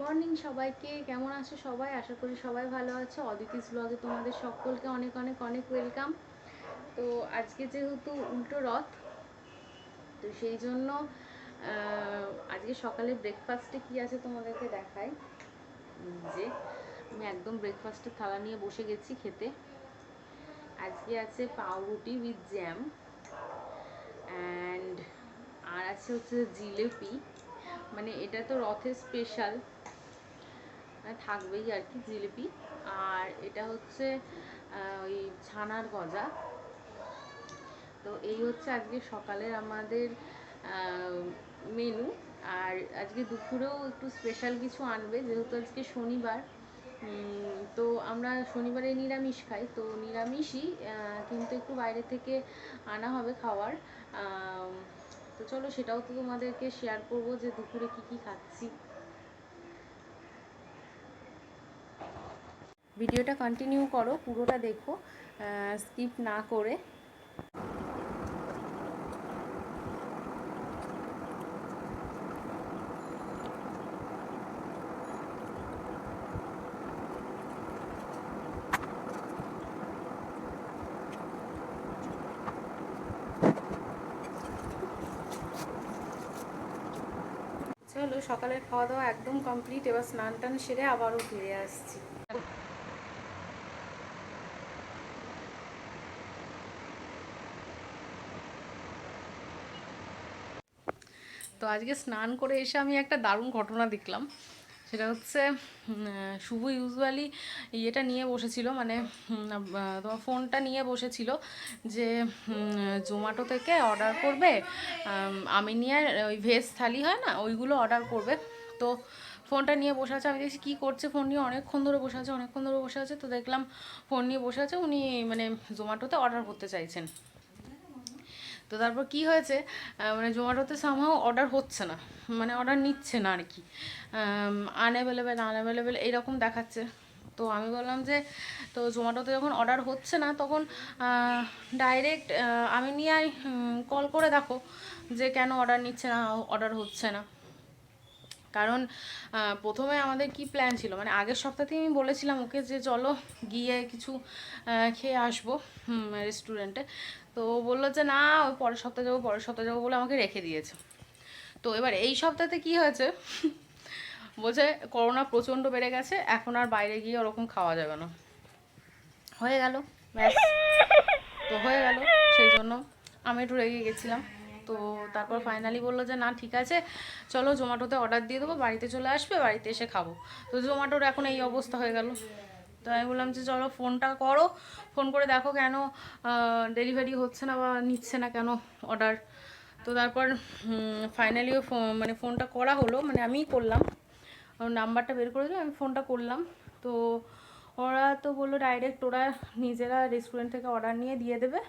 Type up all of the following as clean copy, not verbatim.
Morning সবাইকে, কেমন আছো সবাই? আশা করি সবাই ভালো আছো। অদিতিস ব্লগে তোমাদের সকলকে অনেক অনেক অনেক ওয়েলকাম। তো আজকে যেহেতু উল্টো রথ, তো সেই জন্য আজকে সকালে ব্রেকফাস্টে কি আছে তোমাদেরকে দেখাই। যে আমি একদম ব্রেকফাস্টের থালা নিয়ে বসে গেছি খেতে। আজকে আছে পাউরুটি উইথ জ্যাম অ্যান্ড আর আছে হচ্ছে জিলেপি। মানে এটা তো রথের স্পেশাল, থাকবেই আর কি জিলিপি। আর এটা হচ্ছে ওই ছানার গজা। তো এই হচ্ছে আজকে সকালের আমাদের মেনু। আর আজকে দুপুরেও একটু স্পেশাল কিছু আনবে, যেহেতু আজকে শনিবার। তো আমরা শনিবারে নিরামিষ খাই, তো নিরামিষই কিন্তু একটু বাইরে থেকে আনা হবে খাওয়ার। তো চলো সেটাও তো তোমাদেরকে শেয়ার করবো যে দুপুরে কি কি খাচ্ছি। ভিডিওটা কন্টিনিউ করো, পুরোটা দেখো, স্কিপ না করে। চলো, সকালের খাওয়া দাওয়া একদম কমপ্লিট। এবার স্নান টান সেরে আবারও ফিরে আসছি। তো আজকে স্নান করে এসে আমি একটা দারুণ ঘটনা দেখলাম। সেটা হচ্ছে শুভ ইউজুয়ালি ইয়েটা নিয়ে বসেছিল, মানে তোমার ফোনটা নিয়ে বসেছিল যে জোম্যাটো থেকে অর্ডার করবে আমিনিয়ার ওই ভেজ থালি হয় না, ওইগুলো অর্ডার করবে। তো ফোনটা নিয়ে বসে আছে, আমি দেখছি কী করছে, ফোন নিয়ে অনেকক্ষণ ধরে বসে আছে অনেকক্ষণ ধরে বসে আছে। তো দেখলাম ফোন নিয়ে বসে আছে, উনি মানে জোম্যাটোতে অর্ডার করতে চাইছেন। তো তারপর কি হয়েছে, মানে জোম্যাটোতে সামহাও অর্ডার হচ্ছে না, মানে অর্ডার নিচ্ছে না আর কি, আনঅ্যাভেলেবেল এইরকম দেখাচ্ছে। তো আমি বললাম যে, তো জোম্যাটোতে যখন অর্ডার হচ্ছে না তখন ডাইরেক্ট আমি নিয়ে কল করে দেখো যে কেন অর্ডার নিচ্ছে না, অর্ডার হচ্ছে না। কারণ প্রথমে আমাদের কি প্ল্যান ছিল, মানে আগের সপ্তাহতেই আমি বলেছিলাম ওকে যে চলো গিয়ে কিছু খেয়ে আসবো রেস্টুরেন্টে। তো ও বললো যে না, ওই পরের সপ্তাহে যাবো পরের সপ্তাহে যাবো বলে আমাকে রেখে দিয়েছে। তো এবার এই সপ্তাহতে কি হয়েছে, বলছে করোনা প্রচণ্ড বেড়ে গেছে, এখন আর বাইরে গিয়ে ওরকম খাওয়া যাবে না। হয়ে গেল, ব্যাস। তো হয়ে গেল, সেই জন্য আমি একটু রেগে গেছিলাম। তো তারপর ফাইনালি বললো যে না ঠিক আছে, চলো জোম্যাটোতে অর্ডার দিয়ে দেবো, বাড়িতে চলে আসবে, বাড়িতে এসে খাবো। তো জোম্যাটোর এখন এই অবস্থা হয়ে গেল। তো আমি বললাম যে চলো ফোনটা করো, ফোন করে দেখো কেন ডেলিভারি হচ্ছে না বা নিচ্ছে না কেন অর্ডার। তো তারপর ফাইনালিও মানে ফোনটা করা হলো, মানে আমিই করলাম, নাম্বারটা বের করে দিলাম, আমি ফোনটা করলাম। তো ওরা তো বললো ডাইরেক্ট ওরা নিজেরা রেস্টুরেন্ট থেকে অর্ডার নিয়ে দিয়ে দেবে।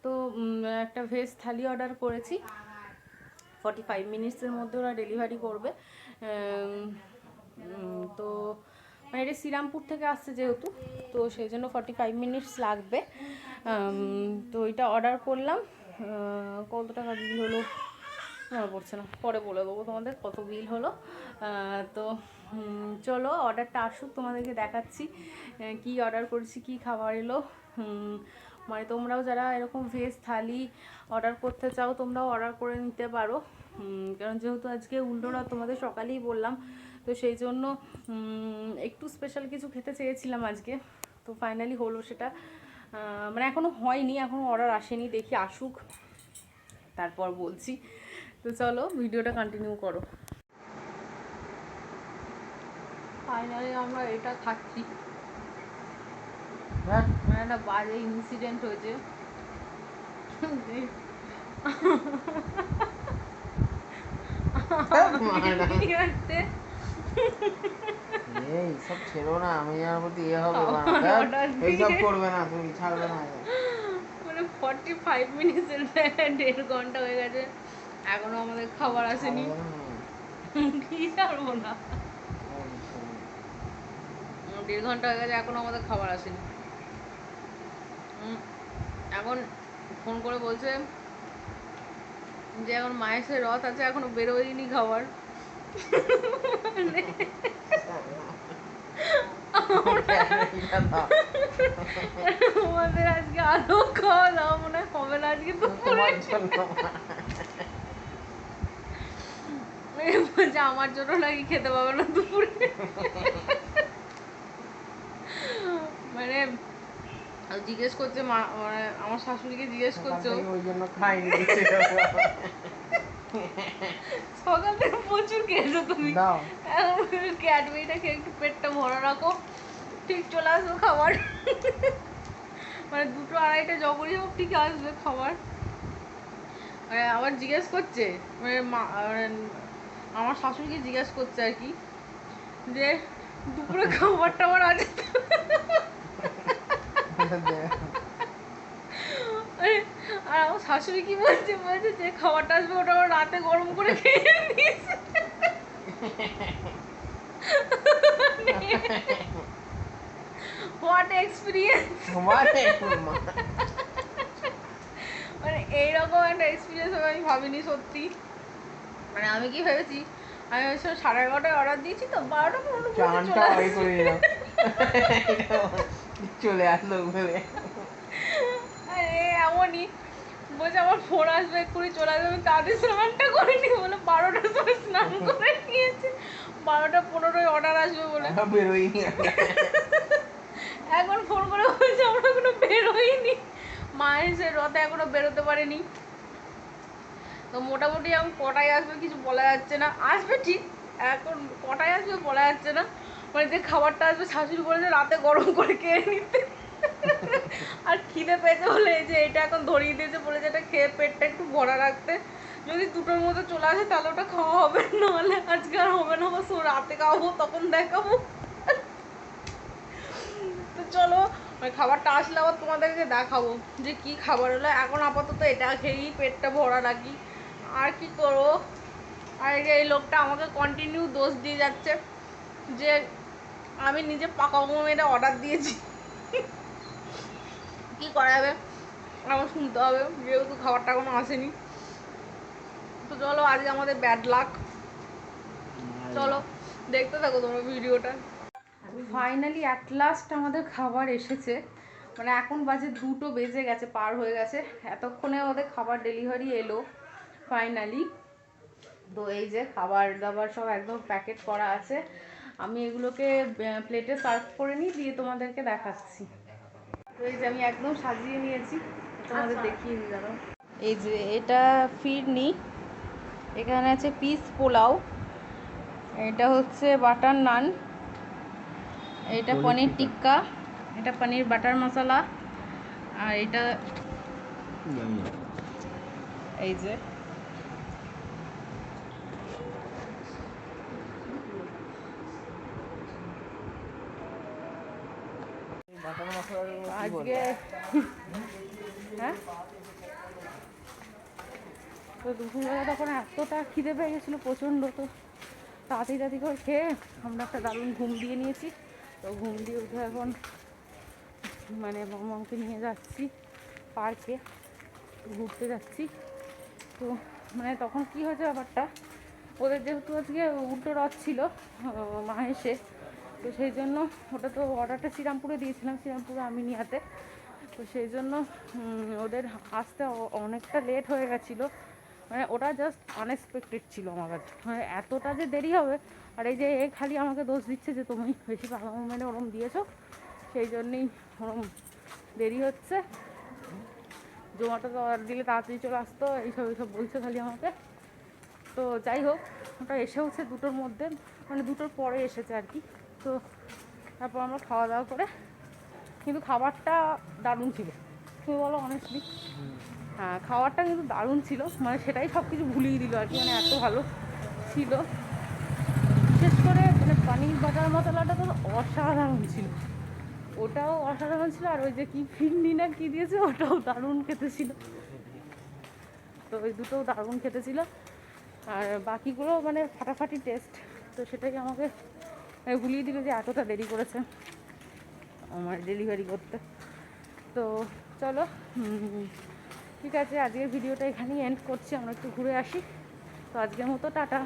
তো একটা ভেজ থালি অর্ডার করেছি, 45 মিনিটসের মধ্যে ওরা ডেলিভারি করবে। তো মানে এটা শ্রীরামপুর থেকে আসছে যেহেতু, তো সেই জন্য 45 মিনিটস লাগবে। তো এটা অর্ডার করলাম। কত টাকা বিল হলো মনে পড়ছে না, পরে বলে দেবো তোমাদের কত বিল হলো। তো চলো অর্ডারটা আসুক, তোমাদেরকে দেখাচ্ছি কি অর্ডার করেছি, কি খাবার এলো। মানে তোমরাও যারা এরকম ভেজ থালি অর্ডার করতে চাও তোমরাও অর্ডার করে নিতে পারো। কারণ যেহেতু আজকে উল্টোরা তোমাদের সকালেই বললাম, তো সেই জন্য একটু স্পেশাল কিছু খেতে চেয়েছিলাম আজকে। তো ফাইনালি হলো সেটা, মানে এখনও হয়নি, এখনও অর্ডার আসেনি, দেখি আসুক তারপর বলছি। তো চলো ভিডিওটা কন্টিনিউ করো। ফাইনালি আমরা এটা খাচ্ছি। মানে একটা বাজে ইনসিডেন্ট হয়েছে। এইসব ছেড়ো না, আমি আর প্রতি এ হবে এইসব করবে না, তুমি ছাড়বে না। মানে 45 মিনিটের 1.5 ঘন্টা হয়ে গেছে, এখনো আমাদের খাবার আসেনি। কি ছাড়বো না, 1.5 ঘন্টা হয়ে গেছে, এখনো আমাদের খাবার আসেনি। এখন ফোন করে বলছে যে এখন মায়ের রথ আছে, এখনো বেরোয়নি খাবার। আমাদের আজকে আলু খাওয়া দাওয়া মনে হয় হবে না আজকে দুপুরে। বলছে আমার জন্য নাকি খেতে পাবে না দুপুরে। মানে জিজ্ঞেস করছে মা, মানে আমার শাশুড়িকে জিজ্ঞেস করছে ওই জন্য খাইনি। সকাল থেকে প্রচুর খেয়েছো তুমি, দাও। ক্যাডবেরিটা খেয়ে একটু পেটটা ভরা রাখো, ঠিক চলে আসবে খাবার। মানে 2-2:30 যখনই হোক ঠিক আসবে খাবার। মানে আবার জিজ্ঞেস করছে, মানে মানে আমার শাশুড়িকে জিজ্ঞেস করছে আর কি, যে দুপুরে খাবার টাবার আছে তো? আর আমার শাশুড়ি কি বলছে, বলছে যে খাবারটা আসবে ওটা আমার রাতে গরম করে খেয়ে নিয়েছে। What experience! মানে এইরকম একটা এক্সপিরিয়েন্স হবে আমি ভাবিনি সত্যি। মানে আমি কি ভেবেছি, আমি ভেবেছিলাম 11:30টায় অর্ডার দিয়েছি তো 12টা চলে আসলো বলে। এমনই বলছে আমার ফোন আসবে এক্ষুনি চলে আসবে, আমি তাদের স্নানটা করে নি বলে 12টার সময় স্নান করে নিয়েছে, 12টা 15 অর্ডার আসবে বলে বেরোয়নি। এখন ফোন করে বলছে আমরা এখনো বেরোইনি, মায়ের সে রথে এখনো বেরোতে পারেনি। তো মোটামুটি এখন কটায় আসবে কিছু বলা যাচ্ছে না, আসবে ঠিক, এখন কটায় আসবে বলা যাচ্ছে না। মানে যে খাবারটা আসবে শাশুড়ি বলেছে রাতে গরম করে খেয়ে নিতে। আর খিদে পেয়েছে বলে এই যে এটা এখন ধরিয়ে দিয়েছে, বলেছে এটা খেয়ে পেটটা একটু ভরা রাখতে, যদি 2টোর মধ্যে চলে আসে তাহলে ওটা খাওয়া হবে, নাহলে আজকে আর হবে না, বাস রাতে খাওয়াবো তখন দেখাবো। তো চলো মানে খাবারটা আসলে আবার তোমাদেরকে দেখাবো যে কি খাবার হলো। এখন আপাতত এটা খেয়েই পেটটা ভরা রাখি, আর কি করবো। আর এই লোকটা আমাকে কন্টিনিউ দোষ দিয়ে যাচ্ছে যে আমি নিজে পাকা মেয়েটা অর্ডার দিয়েছি। কি করা যাবে, আমার শুনতে হবে, যেহেতু খাবারটা এখনো আসেনি। তো চলো আজকে আমাদের ব্যাড লাক, চলো দেখতে থাকো তোমরা ভিডিওটা। ফাইনালি অ্যাট লাস্ট আমাদের খাবার এসেছে, মানে এখন বাজে 2টো বেজে গেছে, পার হয়ে গেছে, এতক্ষণে ওদের খাবার ডেলিভারি এলো ফাইনালি। তো এই যে খাবার দাবার সব একদম প্যাকেট করা আছে, আমি এগুলোকে প্লেটে সার্ভ করে নিই, দিয়ে তোমাদেরকে দেখাচ্ছি। তো এই যে আমি একদম সাজিয়ে নিয়েছি, তোমাদের দেখিয়ে দিই দাঁড়াও। এই যে এটা ফিরনি, এখানে আছে পিস পোলাও, এটা হচ্ছে বাটার নান, এটা পনির টিক্কা, এটা পনির বাটার মশলা, আর এটা এই যে আজকে হ্যাঁ। তো দুপুরবেলা তখন এতটা খিদে পেয়ে গেছিলো প্রচণ্ড, তো তাড়াতাড়ি করে খেয়ে আমরা একটা দারুণ ঘুম দিয়ে নিয়েছি। তো ঘুম দিয়ে উঠে এখন মানে মামাকে নিয়ে যাচ্ছি পার্কে, ঘুরতে যাচ্ছি। তো মানে তখন কি হয়েছে ব্যাপারটা, ওদের যেহেতু আজকে উল্টো রথ ছিল মাহেশে, তো সেই জন্য ওটা তো অর্ডারটা শ্রীরামপুরে দিয়েছিলাম, শ্রীরামপুরে আমিনিয়াতে, তো সেই জন্য ওদের আসতে অনেকটা লেট হয়ে গেছিলো। মানে ওটা জাস্ট আনএক্সপেক্টেড ছিল আমার কাছে, মানে এতটা যে দেরি হবে। আর এই যে খালি আমাকে দোষ দিচ্ছে যে তুমি বেশি পাকা মোমেন্টে ওরম দিয়েছো, সেই জন্যেই ওরম দেরি হচ্ছে, জোম্যাটোতে অর্ডার দিলে তাড়াতাড়ি চলে আসতো, এইসব বলছে খালি আমাকে। তো যাই হোক, ওটা এসেওছে 2টোর মধ্যে, মানে 2টোর পরে এসেছে আর কি। তো তারপর আমরা খাওয়া দাওয়া করে, কিন্তু খাবারটা দারুণ ছিল, তুমি বলো অনেস্টলি। হ্যাঁ খাবারটা কিন্তু দারুণ ছিল, মানে সেটাই সব কিছু ভুলিয়ে দিল আর কি, মানে এত ভালো ছিল। বিশেষ করে মানে পনির বাটার মশলাটা তো অসাধারণ ছিল, ওটাও অসাধারণ ছিল। আর ওই যে কি ফিরনি না কি দিয়েছে ওটাও দারুণ খেতে ছিল। তো ওই দুটোও দারুণ খেতে ছিল, আর বাকিগুলো মানে ফাটাফাটি টেস্ট। তো সেটাই আমাকে ভুলিয়ে দিল যে এতটা দেরি করেছে আমার ডেলিভারি করতে। তো চলো ঠিক আছে, আজকের ভিডিওটা এখানেই এন্ড করছি, আমরা একটু ঘুরে আসি। তো আজকের মতো টাটা।